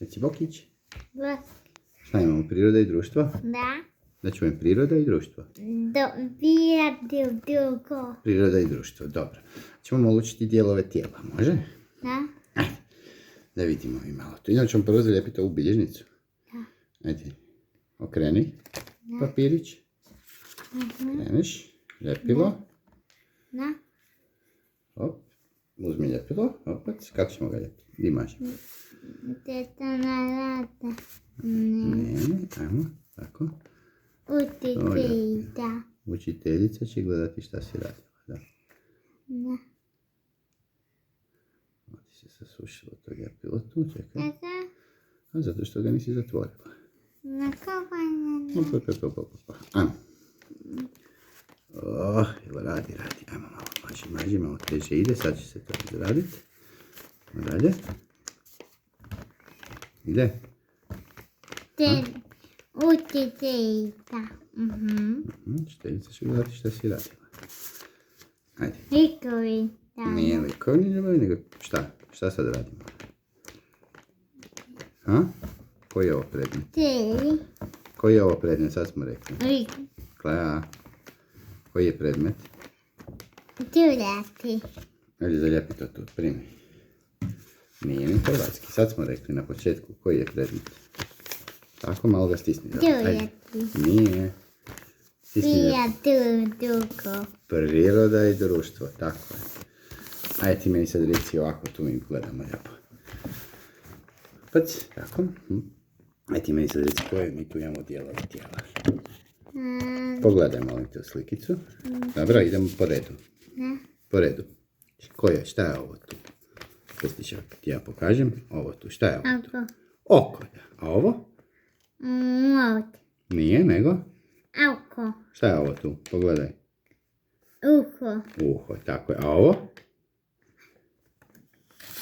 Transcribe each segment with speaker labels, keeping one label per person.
Speaker 1: Reci Bokić.
Speaker 2: Bok.
Speaker 1: Šta imamo? Priroda i društvo?
Speaker 2: Da.
Speaker 1: Da čujem priroda i društvo.
Speaker 2: Dobijati drugo.
Speaker 1: Priroda i društvo, dobro. Ćemo malo učiti dijelove tijela, može?
Speaker 2: Da.
Speaker 1: Da vidimo i malo to. Inače ćemo prvo zalijepiti ovu bilježnicu.
Speaker 2: Da.
Speaker 1: Ajde, okreni papirić. Kreneš, ljepilo.
Speaker 2: Da.
Speaker 1: Op, uzmi ljepilo, opet. Kako ćemo ga ljepiti? Gdje imaš?
Speaker 2: Teta na rata.
Speaker 1: Ne, ajmo, tako.
Speaker 2: Učiteljica.
Speaker 1: Učiteljica će gledati šta si radila, da.
Speaker 2: Da.
Speaker 1: Ti se sasušilo to ljepilo tu, čekaj.
Speaker 2: Tata.
Speaker 1: A zato što ga nisi zatvorila.
Speaker 2: Na kovanje.
Speaker 1: Pa. Ajmo. Evo radi. Ajmo malo, maži, malo teže ide. Sad će se to izraditi. Dalje. Ide.
Speaker 2: Učiteljica.
Speaker 1: Učiteljica će gledati šta si radila. Ajde.
Speaker 2: Likovi.
Speaker 1: Nije likovni ljubavi, nego šta? Šta sad radimo? Ha? Koji je ovo predmet?
Speaker 2: Teli.
Speaker 1: Koji je ovo predmet? Sad smo rekli.
Speaker 2: Lik.
Speaker 1: Klea. Koji je predmet?
Speaker 2: Đurati.
Speaker 1: Ajde zalijepi to tu, primi. Nije ni hrvatski. Sad smo rekli na početku koji je predmet. Tako, malo ga stisni. Ajde. Nije. Stisni ga.
Speaker 2: Drugo.
Speaker 1: Priroda i društvo, tako je. Ajde ti meni sad reci ovako, tu mi gledamo lijepo. Pac, tako. Ajde ti meni sad reci koje mi tu imamo dijelove tijela. Pogledaj molim te u slikicu. Dobro, idemo po redu. Po redu. Koje, šta je ovo tu? Pusti će ti ja pokažem. Ovo tu, šta je ovo tu? Oko, da. A ovo?
Speaker 2: Mot.
Speaker 1: Nije, nego?
Speaker 2: Oko.
Speaker 1: Šta je ovo tu? Pogledaj.
Speaker 2: Uho.
Speaker 1: Uho, tako je. A ovo?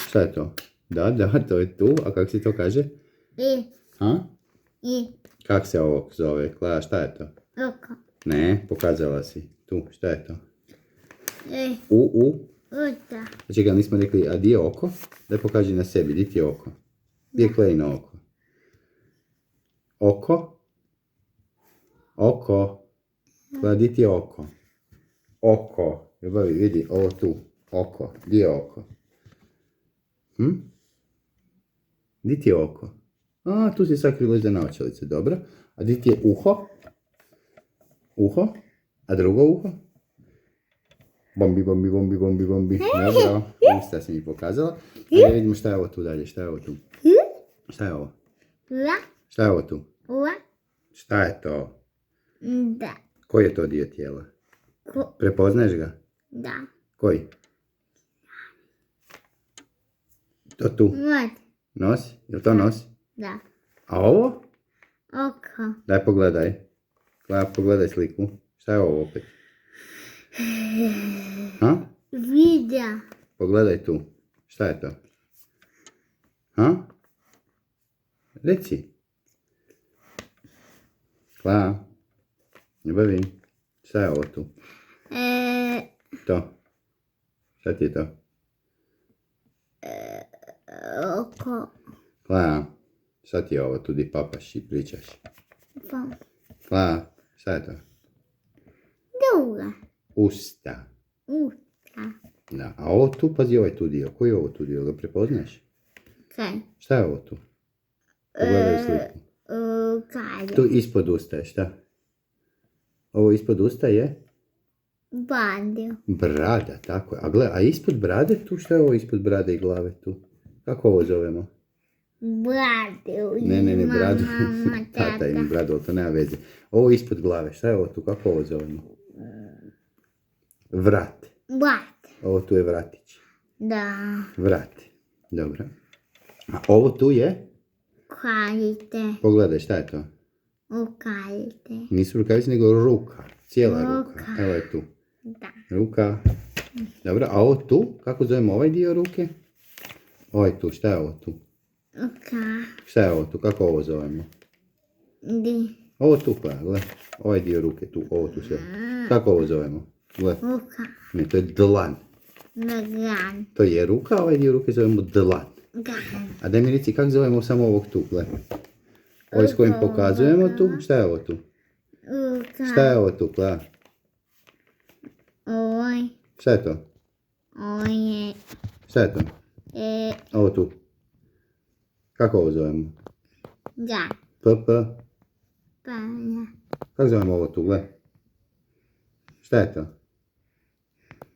Speaker 1: Šta je to? Da, to je tu. A kako se to kaže?
Speaker 2: I.
Speaker 1: Ha?
Speaker 2: I.
Speaker 1: Kak se ovo zove? Klea, šta je to?
Speaker 2: Oko.
Speaker 1: Ne, pokazala si. Tu, šta je to?
Speaker 2: I.
Speaker 1: U.
Speaker 2: Uta.
Speaker 1: Čekaj, nismo rekli, a di je oko? Daj pokaži na sebi, di ti je oko? Di je Klejino oko? Oko? Oko. Klea, di ti je oko? Oko. Ljubavi, vidi, ovo tu. Oko. Di je oko? Di ti je oko? A, tu si sakrilo iza naočalice, dobro. A di ti je uho? Uho? A drugo uho? Bombi. Dobro, usta si mi pokazala. Ajde vidimo šta je ovo tu dalje, šta je ovo tu? Šta je ovo?
Speaker 2: La.
Speaker 1: Šta je ovo tu?
Speaker 2: La.
Speaker 1: Šta je to?
Speaker 2: Da.
Speaker 1: Koji je to dio tijela? Prepoznaješ ga?
Speaker 2: Da.
Speaker 1: Koji? To tu.
Speaker 2: Mot.
Speaker 1: Nos? Je to nos?
Speaker 2: Da.
Speaker 1: A ovo?
Speaker 2: Oko.
Speaker 1: Daj pogledaj. Pogledaj sliku. Šta je ovo opet? Ha?
Speaker 2: Vida.
Speaker 1: Pogledaj tu. Šta je to? Ha? Reci. Klea. Ljubavi. Šta je ovo tu? To. Šta ti je to?
Speaker 2: Oko.
Speaker 1: Klea. Šta ti je ovo tu di papaš i pričaš?
Speaker 2: Pa.
Speaker 1: Klea. Šta je to?
Speaker 2: Druga.
Speaker 1: Usta.
Speaker 2: Usta.
Speaker 1: Da. A ovo tu, pazi ovaj tu dio. Koji je ovo tu dio? Ga prepoznaš?
Speaker 2: Kaj.
Speaker 1: Šta je ovo tu? Pogledaj sliku.
Speaker 2: Kaj.
Speaker 1: Tu ispod usta je šta? Ovo ispod usta je?
Speaker 2: Badio.
Speaker 1: Brada, tako je. A gle, a ispod brade tu, šta je ovo ispod brade i glave tu? Kako ovo zovemo?
Speaker 2: Bradu.
Speaker 1: Ne, bradu.
Speaker 2: Mama,
Speaker 1: Tata ima bradu, ali to nema veze. Ovo ispod glave, šta je ovo tu? Kako ovo zovemo? Vrat.
Speaker 2: Vrat.
Speaker 1: Ovo tu je vratić.
Speaker 2: Da.
Speaker 1: Vrat. Dobro. A ovo tu je?
Speaker 2: Kalite.
Speaker 1: Pogledaj, šta je to?
Speaker 2: Ukalite.
Speaker 1: Nisu rukavice, nego ruka. Cijela ruka.
Speaker 2: Ruka.
Speaker 1: Evo je tu.
Speaker 2: Da.
Speaker 1: Ruka. Dobro, a ovo tu? Kako zovemo ovaj dio ruke? Ovaj tu, šta je ovo tu?
Speaker 2: Uka.
Speaker 1: Šta je ovo tu? Kako ovo zovemo?
Speaker 2: Di.
Speaker 1: Ovo tu, gle. Ovaj dio ruke tu, ovo tu sve. Kako ovo zovemo? Gle.
Speaker 2: Uka.
Speaker 1: Ne, to je dlan.
Speaker 2: Dlan.
Speaker 1: To je ruka, ovaj dio ruke zovemo dlan.
Speaker 2: Ga.
Speaker 1: A daj mi reci kako zovemo samo ovog tu, gle. Ovo s kojim pokazujemo tu, šta je ovo tu? Šta je ovo tu, gle?
Speaker 2: Oj.
Speaker 1: Šta je to?
Speaker 2: Oj.
Speaker 1: Šta je to? Ovo tu. Kako ovo zovemo?
Speaker 2: Ga.
Speaker 1: PP.
Speaker 2: Pa.
Speaker 1: Kako zovemo ovo tu, gle? Šta je to?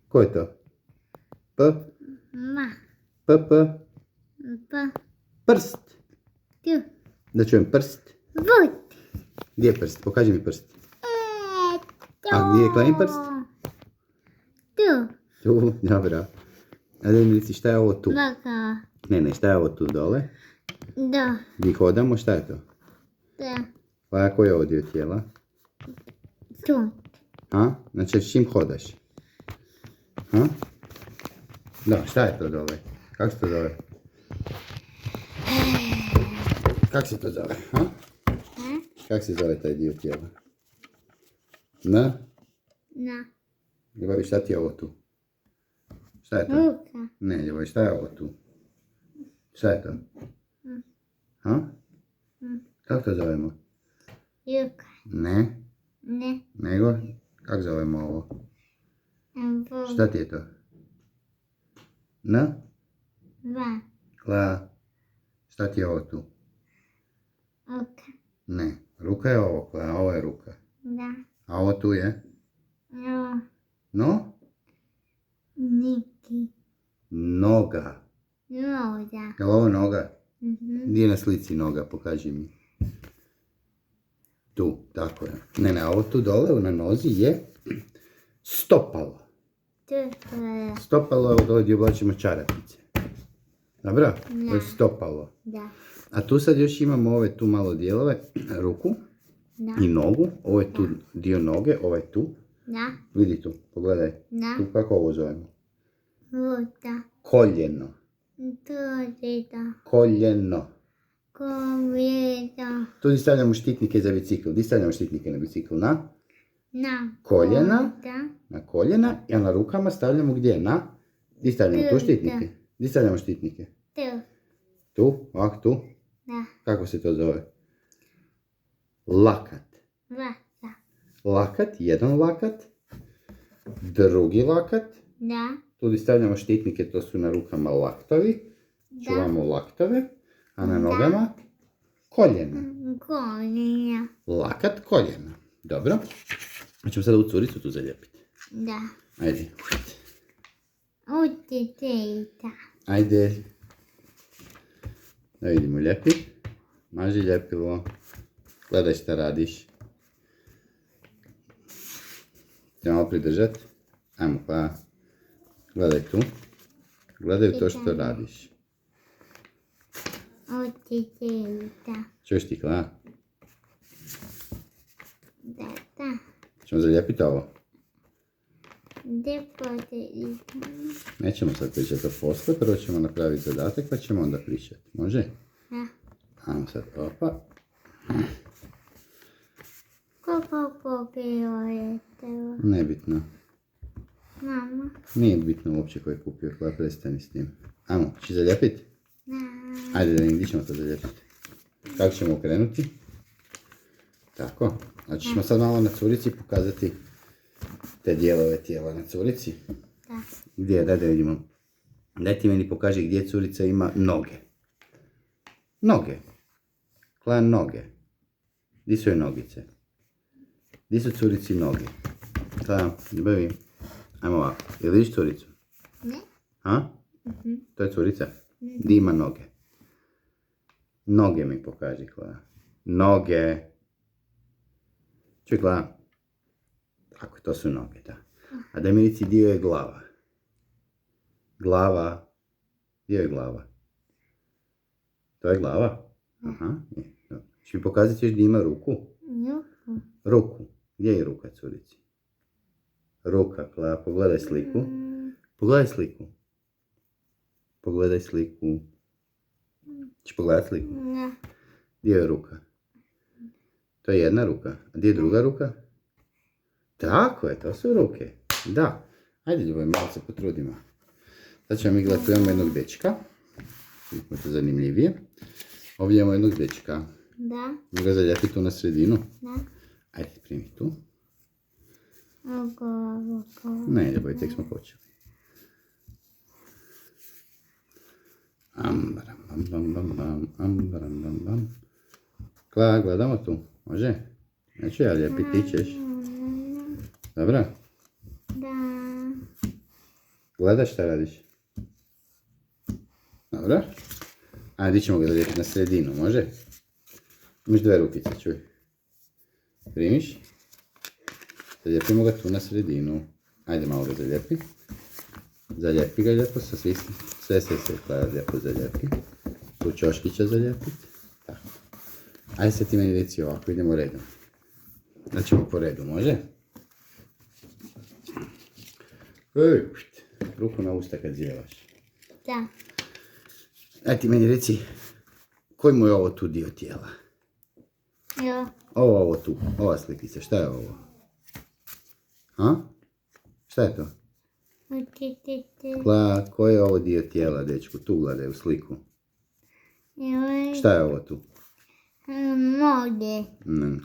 Speaker 1: Ko je to? P.
Speaker 2: Ma.
Speaker 1: PP.
Speaker 2: Pa.
Speaker 1: Prst.
Speaker 2: Tu.
Speaker 1: Da čujem prst.
Speaker 2: Vut.
Speaker 1: Gdje je prst? Pokaži mi prst. A gdje je Klein prst?
Speaker 2: Tu.
Speaker 1: Tu, dobro. A da mi reci šta je ovo tu?
Speaker 2: Baka.
Speaker 1: Ne, šta je ovo tu dole?
Speaker 2: Da.
Speaker 1: Gdje hodamo, šta je to?
Speaker 2: Da.
Speaker 1: Pa koji je ovo dio tijela?
Speaker 2: Tu.
Speaker 1: A? Znači s čim hodaš? A? Da, šta je to dole? Kako se to zove? Kako se to zove? A? Kako se zove taj dio tijela? Na?
Speaker 2: Na.
Speaker 1: Ljubavi, šta ti je ovo tu? Šta je to?
Speaker 2: Ruka.
Speaker 1: Ne, Ljubavi, šta je ovo tu? Šta je to? A? Kako to zovemo?
Speaker 2: Ruka.
Speaker 1: Ne,
Speaker 2: Ne.
Speaker 1: nego, kako zovemo ovo?
Speaker 2: Vu.
Speaker 1: Šta ti je to? Na?
Speaker 2: Va.
Speaker 1: Kla. Šta ti je ovo tu?
Speaker 2: Ruka.
Speaker 1: Ne, ruka je ovo, Kla, ovo je ruka.
Speaker 2: Da.
Speaker 1: A ovo tu je?
Speaker 2: No.
Speaker 1: No?
Speaker 2: Niki.
Speaker 1: Noga.
Speaker 2: No, da.
Speaker 1: Je li ovo noga?
Speaker 2: Mhm.
Speaker 1: Gdje je na slici noga? Pokaži mi. Tu, tako je. Ne, ovo tu dole na nozi je stopalo.
Speaker 2: Tu je.
Speaker 1: Stopalo je ovo dole gdje oblačimo čarapice. Dobro?
Speaker 2: Da.
Speaker 1: To je stopalo.
Speaker 2: Da.
Speaker 1: A tu sad još imamo ove tu malo dijelove, ruku
Speaker 2: Da.
Speaker 1: i nogu. Ovo je tu dio noge, ovo je tu.
Speaker 2: Da.
Speaker 1: Vidi tu, pogledaj.
Speaker 2: Da.
Speaker 1: Tu kako ovo zovemo?
Speaker 2: Vuta.
Speaker 1: Koljeno.
Speaker 2: Tu je da.
Speaker 1: Koljeno.
Speaker 2: Kovjeda.
Speaker 1: Tu gdje stavljamo štitnike za bicikl. Gdje stavljamo štitnike na bicikl? Na
Speaker 2: Na.
Speaker 1: koljena.
Speaker 2: Da.
Speaker 1: Na koljena, a na rukama stavljamo gdje? Na? Gdje stavljamo tu štitnike? Gdje stavljamo štitnike?
Speaker 2: Tu.
Speaker 1: Tu, ovak tu.
Speaker 2: Da.
Speaker 1: Kako se to zove? Lakat.
Speaker 2: Vata.
Speaker 1: Lakat, jedan lakat. Drugi lakat.
Speaker 2: Da.
Speaker 1: Tu gdje stavljamo štitnike, to su na rukama laktovi. Čuvamo laktove. A na nogama koljena.
Speaker 2: Kolija.
Speaker 1: Lakat, koljena. Dobro. Hoćemo sada u curicu tu zalijepiti.
Speaker 2: Da.
Speaker 1: Ajde.
Speaker 2: Utjecajta.
Speaker 1: Ajde. Da vidimo, lijepi. Maži ljepilo. Gledaj šta radiš. Ćemo malo pridržati. Ajmo pa. Gledaj tu. Gledaj u to što radiš.
Speaker 2: Utjecajta.
Speaker 1: Čuješ ti Kla?
Speaker 2: Da, da.
Speaker 1: Ćemo zalijepiti ovo.
Speaker 2: Depote.
Speaker 1: Nećemo sad pričati o poslu, prvo ćemo napraviti zadatak pa ćemo onda pričati. Može?
Speaker 2: Da.
Speaker 1: Ajmo sad, opa.
Speaker 2: Kako kupio je to?
Speaker 1: Nebitno.
Speaker 2: Mama.
Speaker 1: Nije bitno uopće ko je kupio, Kla, prestani s tim. Ajmo, će zalijepiti?
Speaker 2: Da.
Speaker 1: Ajde da vidim gdje ćemo to zalijepiti. Kako ćemo okrenuti? Tako. Znači ćemo sad malo na curici pokazati te dijelove tijela na curici.
Speaker 2: Da.
Speaker 1: Gdje je? Daj da vidimo. Daj ti meni pokaži gdje curica ima noge. Noge. Kla, noge. Gdje su joj nogice? Gdje su curici noge? Kla, ljubavi. Ajmo ovako. Jel vidiš curicu?
Speaker 2: Ne?
Speaker 1: Ha? To je curica. Gdje ima noge? Noge mi pokaži, Kla. Noge. Čuj, Kla. Tako, to su noge, da. A da mi reci dio je glava. Glava. Gdje je glava? To je glava? Aha. Ću mi pokazati još gdje ima ruku?
Speaker 2: Juhu.
Speaker 1: Ruku. Gdje je ruka, curici? Ruka, Kla, pogledaj sliku. Pogledaj sliku. Pogledaj sliku. Ćeš pogledati sliku?
Speaker 2: Da.
Speaker 1: Gdje je ruka? To je jedna ruka. A gdje je druga ruka? Tako je, to su ruke. Da. Ajde, ljubav, malo se potrudimo. Sad ćemo mi gledati, tu imamo jednog dečka. Vidimo to zanimljivije. Ovdje imamo jednog dečka.
Speaker 2: Da,
Speaker 1: Možemo ga zalijepiti tu na sredinu.
Speaker 2: da.
Speaker 1: Ajde, primi tu.
Speaker 2: Oko.
Speaker 1: Ne, ljuboj, tek smo počeli. Ambaram, bam, bam, bam, bam, ambaram, bam, bam. Kla, gledamo tu, može? Neću ja lijepiti, ti ćeš. Dobro?
Speaker 2: Da.
Speaker 1: Gledaš šta radiš? Dobro? Ajde, ćemo ga zalijepiti na sredinu, može? Imaš dve rukice, čuj. Primiš? Zalijepimo ga tu na sredinu. Ajde, malo ga zalijepi. Zalijepi ga lijepo sa sve Klara lijepo zalijepi. Tu ćoškića zalijepiti. Tako. Ajde sad ti meni reci ovako, idemo redom. Znači po redu, može? Ruku na usta kad zjevaš.
Speaker 2: Da.
Speaker 1: Ajde ti meni reci, koji mu je ovo tu dio tijela?
Speaker 2: Jo.
Speaker 1: Ovo tu, ova slikica, šta je ovo? Ha? Šta je to? Kla, koji je ovo dio tijela, dečku? Tu gledaj u sliku. Šta je ovo tu?
Speaker 2: Noge.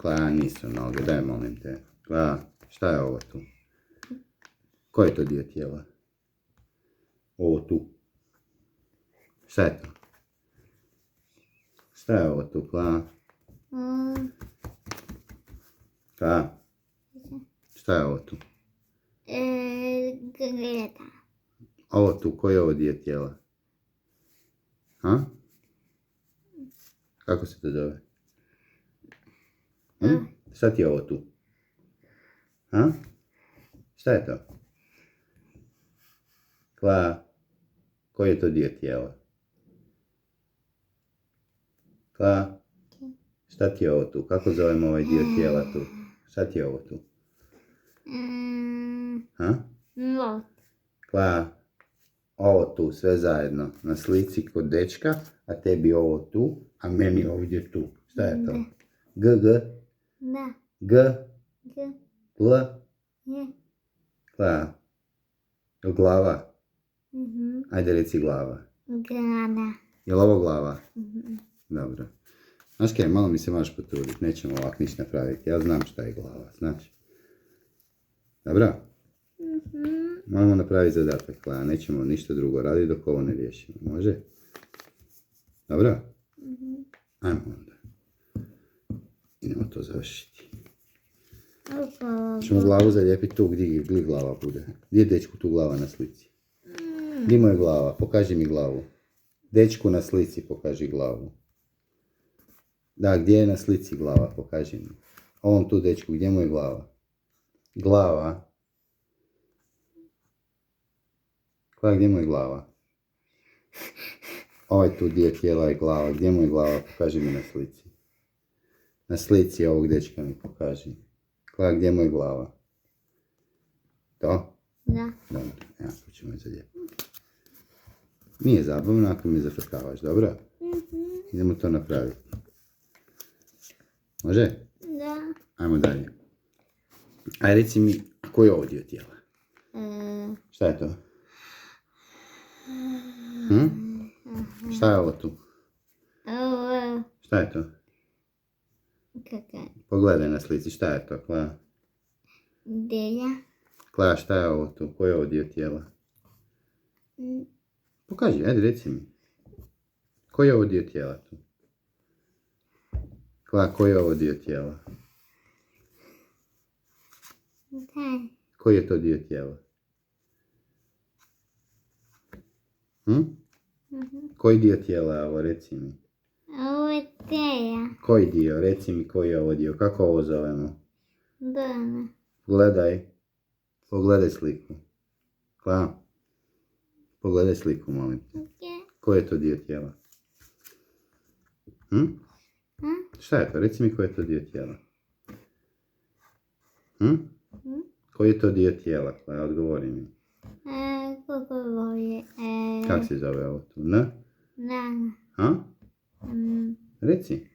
Speaker 1: Kla, nisu noge, daj molim te. Kla, šta je ovo tu? Koji je to dio tijela? Ovo tu. Šta je to? Šta je ovo tu, Kla? Kla? Šta je ovo tu?
Speaker 2: Gleda.
Speaker 1: Ovo tu, koji je ovo dio tijela? Ha? Kako se to zove? Šta ti je ovo tu? Ha? Šta je to? Kla, koji je to dio tijela? Kla, šta ti je ovo tu? Kako zovemo ovaj dio tijela tu? Šta ti je ovo tu? Ha?
Speaker 2: Not.
Speaker 1: Kla, ovo tu, sve zajedno, na slici kod dečka, a tebi ovo tu, a meni ovdje tu. Šta je to? G, G,
Speaker 2: Da.
Speaker 1: G, L,
Speaker 2: Je.
Speaker 1: Kla. Glava? Ajde reci glava.
Speaker 2: Glada.
Speaker 1: Je li ovo glava? Dobro. Znaš kaj, malo mi se možeš potruditi, nećemo ovako ništa napraviti. Ja znam šta je glava, znači. Dobro? Moramo napraviti zadatak, Kla, nećemo ništa drugo raditi dok ovo ne riješimo, može? Dobro? Ajmo onda. Idemo to završiti. Ćemo glavu zalijepiti tu gdje glava bude. Gdje je dečku tu glava na slici? Gdje mu je glava? Pokaži mi glavu. Dečku na slici pokaži glavu. Da, gdje je na slici glava? Pokaži mi. Ovom tu dečku, gdje mu je glava? Glava. Kla, gdje mu je glava? Ovaj tu dio tijela je glava. Gdje mu je glava? Pokaži mi na slici. Na slici ovog dečka mi pokaži. Kla, gdje mu je glava? To?
Speaker 2: Da.
Speaker 1: Dobro, evo, to ćemo je zalijepiti. Nije zabavno ako mi zafrkavaš, dobro? Idemo to napraviti. Može?
Speaker 2: Da.
Speaker 1: Ajmo dalje. Aj reci mi, koji je ovo dio tijela? Šta je to? Šta je ovo tu?
Speaker 2: Ovo.
Speaker 1: Šta je to?
Speaker 2: Kakaj.
Speaker 1: Pogledaj na slici, šta je to, Kla?
Speaker 2: Delja.
Speaker 1: Kla, šta je ovo tu? Koji je ovo dio tijela? Pokaži, ajde reci mi. Koji je ovo dio tijela tu? Kla, koji je ovo dio tijela?
Speaker 2: Da.
Speaker 1: Koji je to dio tijela? Koji dio tijela je ovo, reci mi?
Speaker 2: Ovo je delja.
Speaker 1: Koji dio, reci mi koji je ovo dio, kako ovo zovemo?
Speaker 2: Dona.
Speaker 1: Gledaj, pogledaj sliku. Kla, pogledaj sliku, molim te. Koji je to dio tijela? Šta je to, reci mi koji je to dio tijela? Koji je to dio tijela, Kla, odgovori mi.
Speaker 2: Kako je?
Speaker 1: Kako se zove ovo tu, N?
Speaker 2: Da.
Speaker 1: Ha? Reci.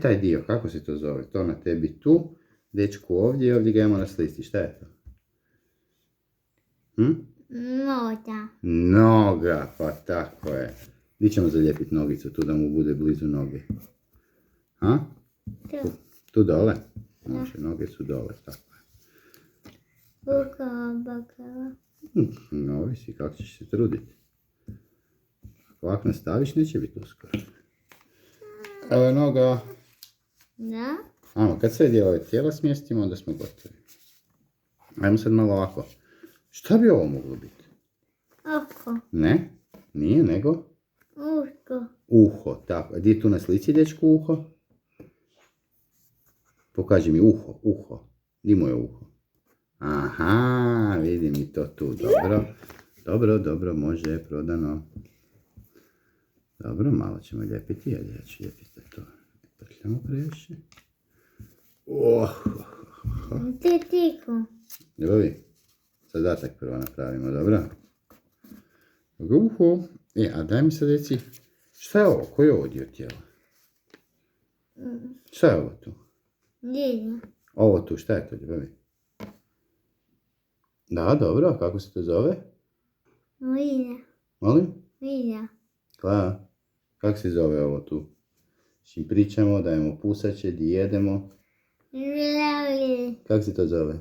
Speaker 1: Taj dio, kako se to zove? To na tebi tu, dečku ovdje i ovdje ga imamo na slici. Šta je to?
Speaker 2: Noga.
Speaker 1: Noga, pa tako je. Di ćemo zalijepiti nogicu, tu da mu bude blizu noge? A?
Speaker 2: Tu.
Speaker 1: Tu dole? Naše noge su dole, tako je.
Speaker 2: Bukava, bakava.
Speaker 1: Ovisi kako ćeš se truditi. Ako ovako nastaviš, neće biti uskoro. Evo je noga.
Speaker 2: Da.
Speaker 1: Ajmo, kad sve dijelove tijela smjestimo, onda smo gotovi. Ajmo sad malo ovako. Šta bi ovo moglo biti?
Speaker 2: Oko.
Speaker 1: Ne, nije, nego
Speaker 2: Uško.
Speaker 1: uho. Tako, a gdje je tu na slici, dečku, uho? Pokaži mi uho, uho. Gdje mu je uho? Aha, vidim i to tu, dobro, može, prodano. Dobro, malo ćemo lijepiti, jer ja ću lijepiti da to ne prtljamo previše.
Speaker 2: Titiku.
Speaker 1: Ljubavi, zadatak prvo napravimo, dobro? Uho. A daj mi sad reci, šta je ovo? Koji je ovo dio tijela? Šta je ovo tu?
Speaker 2: Dilja.
Speaker 1: Ovo tu, šta je to, ljubavi? Da, dobro, a kako se to zove?
Speaker 2: Vilja.
Speaker 1: Molim?
Speaker 2: Vilja.
Speaker 1: Kla, kako se zove ovo tu? S čim pričamo, dajemo pusače, di jedemo.
Speaker 2: Vilja.
Speaker 1: Kako se to zove?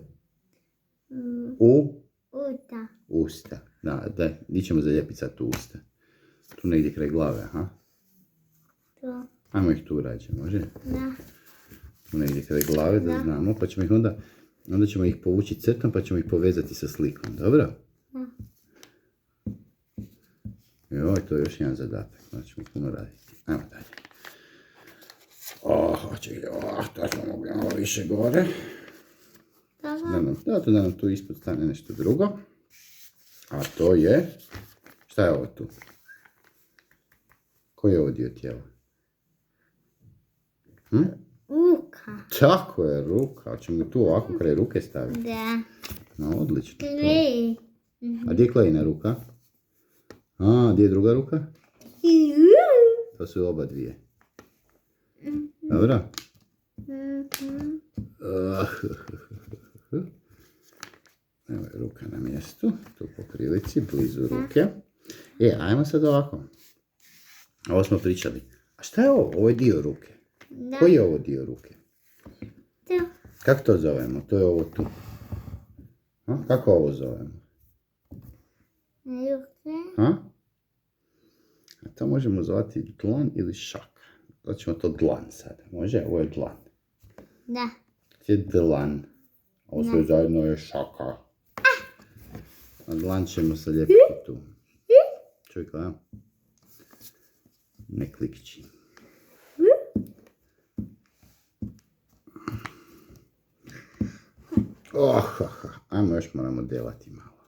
Speaker 2: Uta.
Speaker 1: Usta. Da, di ćemo zalijepiti sad tu usta? Tu negdje kraj glave, aha?
Speaker 2: To.
Speaker 1: Ajmo ih tu rađe, može?
Speaker 2: Da.
Speaker 1: Tu negdje kraj glave, da znamo, pa ćemo ih onda ćemo ih povući crtom, pa ćemo ih povezati sa slikom, dobro?
Speaker 2: Da.
Speaker 1: Joj, to je još jedan zadatak, znači ćemo puno raditi. Ajmo dalje. To smo mogli malo više gore. Da nam tu ispod stane nešto drugo. A to je... Šta je ovo tu? Koji je ovo dio tijela?
Speaker 2: Ruka.
Speaker 1: Tako je, ruka. Hoćemo tu ovako kraj ruke staviti?
Speaker 2: Da.
Speaker 1: No, odlično.
Speaker 2: Klej.
Speaker 1: A gdje je Klejina ruka? A, gdje je druga ruka? To su oba dvije. Dobro? Evo je ruka na mjestu, tu po prilici, blizu ruke. Ajmo sad ovako. Ovo smo pričali. A šta je ovo? Ovo je dio ruke.
Speaker 2: Da.
Speaker 1: Koji je ovo dio ruke?
Speaker 2: Tu.
Speaker 1: Kako to zovemo? To je ovo tu. Kako ovo zovemo?
Speaker 2: Ruke.
Speaker 1: A to možemo zvati dlan ili šaka. Zvaćemo to dlan sada. Može? Ovo je dlan.
Speaker 2: Da.
Speaker 1: To je dlan. Ovo sve zajedno je šaka. A dlan ćemo sad lijepiti tu. Čuj, gledam. Ne klikći. Ajmo još moramo delati malo.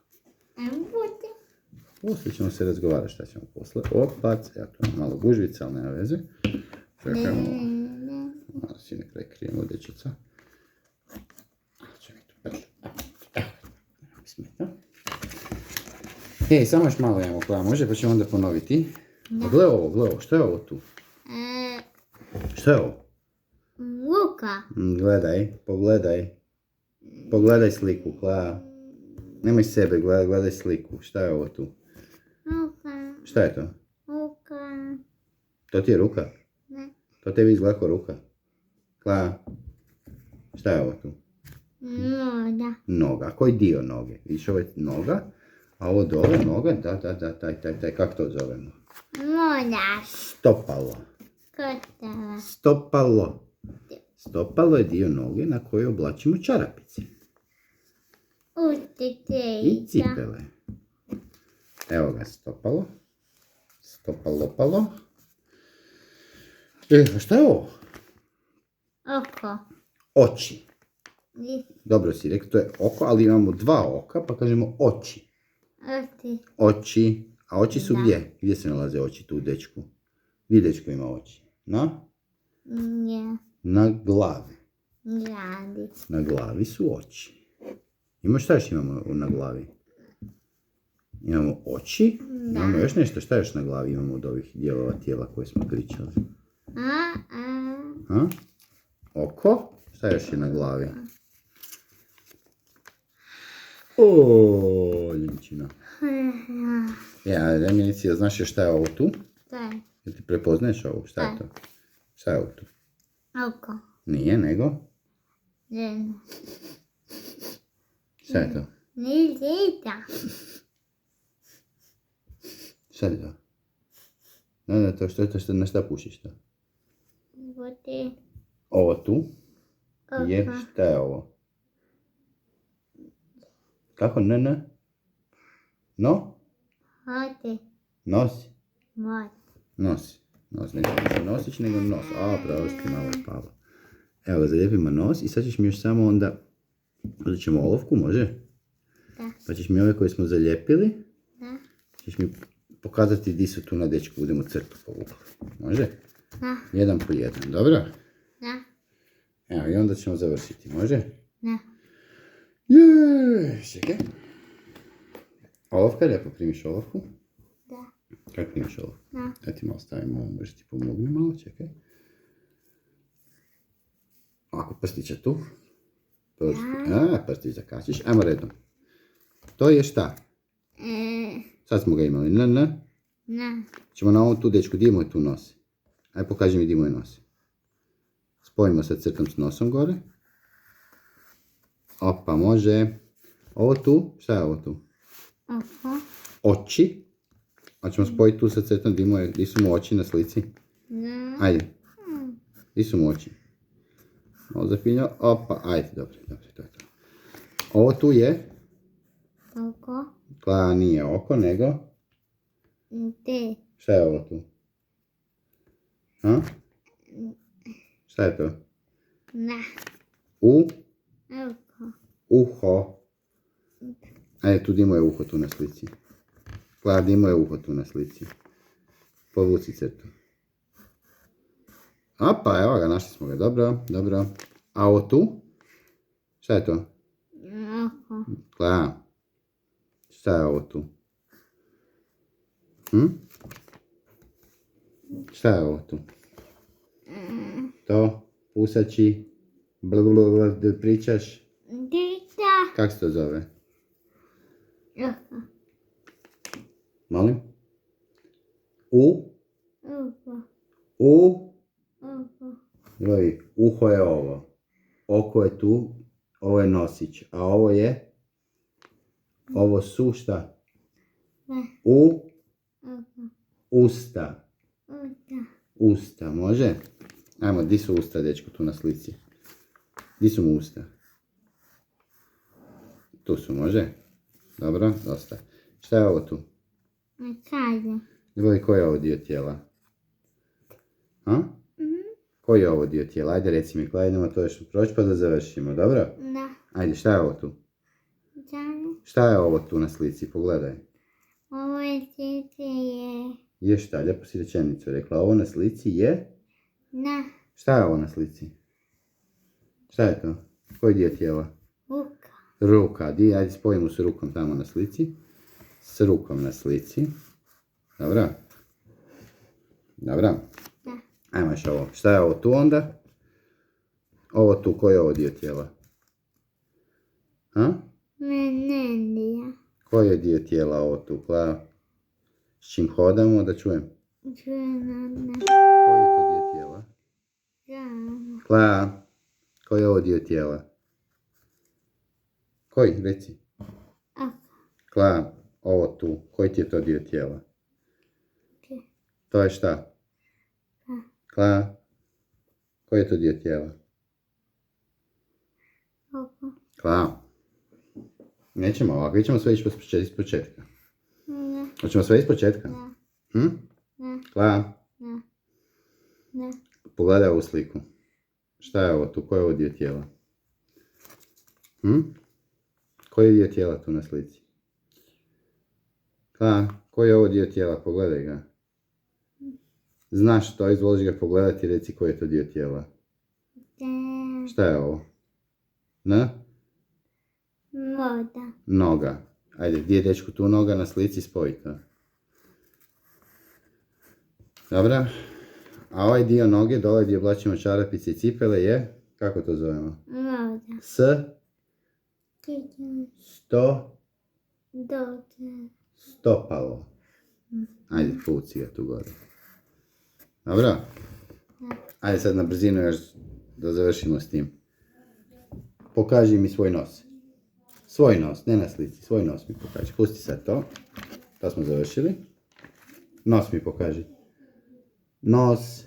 Speaker 1: Poslije ćemo se razgovarati šta ćemo posle. Opac, ja tu malo gužvica, ali nema veze. Čekajmo. Malo si na kraj krijemo dječica. Samo još malo imamo koja može, pa ćemo onda ponoviti. Gle ovo, što je ovo tu? Što je ovo?
Speaker 2: Ruka.
Speaker 1: Gledaj, pogledaj sliku, Klea. Nemoj sebe, gledaj sliku. Šta je ovo tu?
Speaker 2: Ruka.
Speaker 1: Šta je to?
Speaker 2: Ruka.
Speaker 1: To ti je ruka?
Speaker 2: Ne.
Speaker 1: To tebi izgleda kao ruka? Klea, šta je ovo tu?
Speaker 2: Noga.
Speaker 1: Noga. A koji dio noge? Vidiš, ovo je noga, a ovo dole noga, taj, kako to zovemo?
Speaker 2: Noga.
Speaker 1: Stopalo.
Speaker 2: Kotala.
Speaker 1: Stopalo. Stopalo je dio noge na koje oblačimo čarapice. I cipele. Evo ga, stopalo. Stopalopalo. A šta je ovo?
Speaker 2: Oko.
Speaker 1: Oči. Dobro si rekao, to je oko, ali imamo dva oka, pa kažemo oči. Oči. A oči su gdje? Gdje se nalaze oči tu u dečku? Gdje dečko ima oči? Na glavi. Na glavi su oči. Šta još imamo na glavi? Imamo oči. Imamo još nešto. Šta još na glavi imamo od ovih dijelova tijela koje smo pričali? Oko. Šta još je na glavi? Ljeničina. Daj mi reci, znaš još šta je ovo tu?
Speaker 2: To je
Speaker 1: Jel ti prepoznaješ ovo? Šta je to? Šta je ovo tu?
Speaker 2: oko.
Speaker 1: Nije, nego?
Speaker 2: Žena.
Speaker 1: Šta je to?
Speaker 2: Nizita.
Speaker 1: Šta je to? Da, to što je to što na šta pušiš to?
Speaker 2: Vodi.
Speaker 1: Ovo tu je,
Speaker 2: Oko.
Speaker 1: šta je ovo? Kako? N? No?
Speaker 2: Hodi.
Speaker 1: Nosi?
Speaker 2: Vodi.
Speaker 1: Nosi. Nos, ne znači nosić, nego nos. A, pravo si ti malo palo. Evo ga, zalijepimo nos i sad ćeš mi još samo onda, uzet ćemo olovku, može?
Speaker 2: Da.
Speaker 1: Pa ćeš mi ove koje smo zalijepili,
Speaker 2: Da.
Speaker 1: ćeš mi pokazati di su tu na dečku, budemo crtu povukli. Može?
Speaker 2: Da.
Speaker 1: Jedan po jedan, dobro?
Speaker 2: Da.
Speaker 1: Evo, i onda ćemo završiti, može?
Speaker 2: Da.
Speaker 1: Jeee, čekaj. Olovka, lijepo primiš olovku.
Speaker 2: Da.
Speaker 1: Kako primiš olovku?
Speaker 2: Da.
Speaker 1: Ja ti malo stavim ovo, možeš ti pomogni malo, čekaj. Ovako, prstića tu. Prstić zakačiš. Ajmo redom. To je šta? Sad smo ga imali. N.
Speaker 2: Na.
Speaker 1: Ćemo na ovom tu dečku, di mu je tu nos? Aj pokaži mi di mu je nos. Spojimo sa crtom s nosom gore. Opa, može. Ovo tu, šta je ovo tu?
Speaker 2: Oko.
Speaker 1: Oči. A ćemo spojiti tu sa crtom, di su mu oči na slici?
Speaker 2: Da.
Speaker 1: Ajde. Di su mu oči? Malo zapinjao. Opa, ajde, dobro, to je to. Ovo tu je,
Speaker 2: Oko.
Speaker 1: nije oko, nego,
Speaker 2: Te.
Speaker 1: šta je ovo tu? Ha? Šta je to?
Speaker 2: Na. Oko.
Speaker 1: Uho. Ajde, tu di mu je uho tu na slici. Di mu je uho tu na slici. Povuci crtu. Opa, evo ga, našli smo ga, dobro. A ovo tu? Šta je to?
Speaker 2: Oko.
Speaker 1: Šta je ovo tu? Šta je ovo tu? To, pusači, blablabla, pričaš?
Speaker 2: Dita.
Speaker 1: Kako se to zove?
Speaker 2: Oko.
Speaker 1: Molim?
Speaker 2: Oko. Oko.
Speaker 1: Gledaj, uho je ovo. Oko je tu, ovo je nosić. A ovo je? Ovo su šta?
Speaker 2: Ne.
Speaker 1: Oko.
Speaker 2: Usta.
Speaker 1: Usta, može? Ajmo, di su usta, dečko, tu na slici? Di su mu usta? Tu su, može? Dobro, dosta. Šta je ovo tu?
Speaker 2: Kaže.
Speaker 1: Gledaj, koji je ovo dio tijela? Koji je ovo dio tijela? Ajde, reci mi, koja idemo to još proći pa da završimo, dobro?
Speaker 2: Da.
Speaker 1: Ajde, šta je ovo tu?
Speaker 2: Žene.
Speaker 1: Šta je ovo tu na slici? Pogledaj.
Speaker 2: Ovo je slici je.
Speaker 1: Je šta? Lijepo si rečenicu rekla. Ovo na slici je?
Speaker 2: Na.
Speaker 1: Šta je ovo na slici? Šta je to? Koji dio tijela?
Speaker 2: Ruka.
Speaker 1: Ruka. Ajde, spojimo s rukom tamo na slici. S rukom na slici. Dobro? Dobro?
Speaker 2: Da.
Speaker 1: Ajmo još ovo. Šta je ovo tu onda? Ovo tu, koji je ovo dio tijela? Ha?
Speaker 2: Menendija.
Speaker 1: Koji je dio tijela ovo tu, Kla? S čim hodamo, da čujem?
Speaker 2: Žena.
Speaker 1: Koji je to dio tijela?
Speaker 2: Žena.
Speaker 1: Kla, koji je ovo dio tijela? Koji, reci?
Speaker 2: Oko.
Speaker 1: Kla, ovo tu, koji ti je to dio tijela? To je šta? Kla, koji je to dio tijela?
Speaker 2: Oko.
Speaker 1: Kla. Nećemo ovako, mi ćemo sve ići iz početka.
Speaker 2: Ne.
Speaker 1: Hoćemo sve iz početka?
Speaker 2: Ne.
Speaker 1: Kla,
Speaker 2: Ne.
Speaker 1: pogledaj ovu sliku. Šta je ovo tu, koji je ovo dio tijela? Koji je dio tijela tu na slici? Kla, koji je ovo dio tijela, pogledaj ga. Znaš to, izvoliš ga pogledati i reci koji je to dio tijela. Šta je ovo?
Speaker 2: Voda.
Speaker 1: Noga. Ajde, gdje je dečku tu noga na slici, spoji to. Dobro. A ovaj dio noge, dole gdje oblačimo čarapice i cipele je, kako to zovemo?
Speaker 2: Voda. Dođe.
Speaker 1: Stopalo. Ajde, puci ga tu gore. Dobro? Ajde sad na brzinu još da završimo s tim. Pokaži mi svoj nos. Svoj nos, ne na slici, svoj nos mi pokaži. Pusti sad to. To smo završili. Nos mi pokaži. Nos.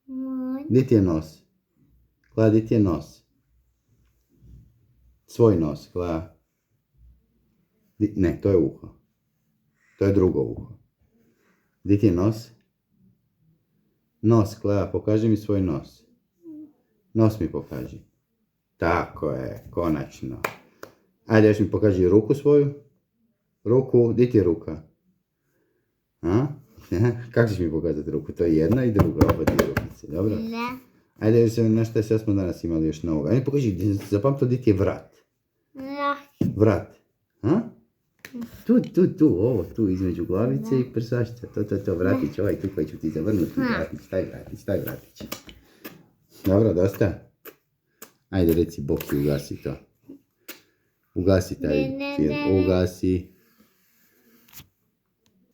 Speaker 2: Moj.
Speaker 1: Gdje ti je nos? Gleda, gdje ti je nos? Svoj nos, gleda. Ne, to je uho. To je drugo uho. Gdje ti je nos? Nos, gleda, pokaži mi svoj nos. Nos mi pokaži. Tako je, konačno. Ajde, još mi pokaži ruku svoju. Ruku, gdje ti je ruka? A? Kako ćeš mi pokazati ruku? To je jedna i druga, oba dvije rukice, dobro?
Speaker 2: Ne.
Speaker 1: Ajde, još se nešto sve smo danas imali još novoga. Ajde, pokaži, zapamto gdje ti je vrat.
Speaker 2: Ne.
Speaker 1: Vrat. A? Tu, ovo, tu između glavice i prsašća. To, vratić, ovaj tu koji ću ti zavrnuti, taj vratić. Dobro, dosta? Ajde, reci Boki, ugasi to. Ugasi taj
Speaker 2: Ne,
Speaker 1: film,
Speaker 2: ne.
Speaker 1: ugasi.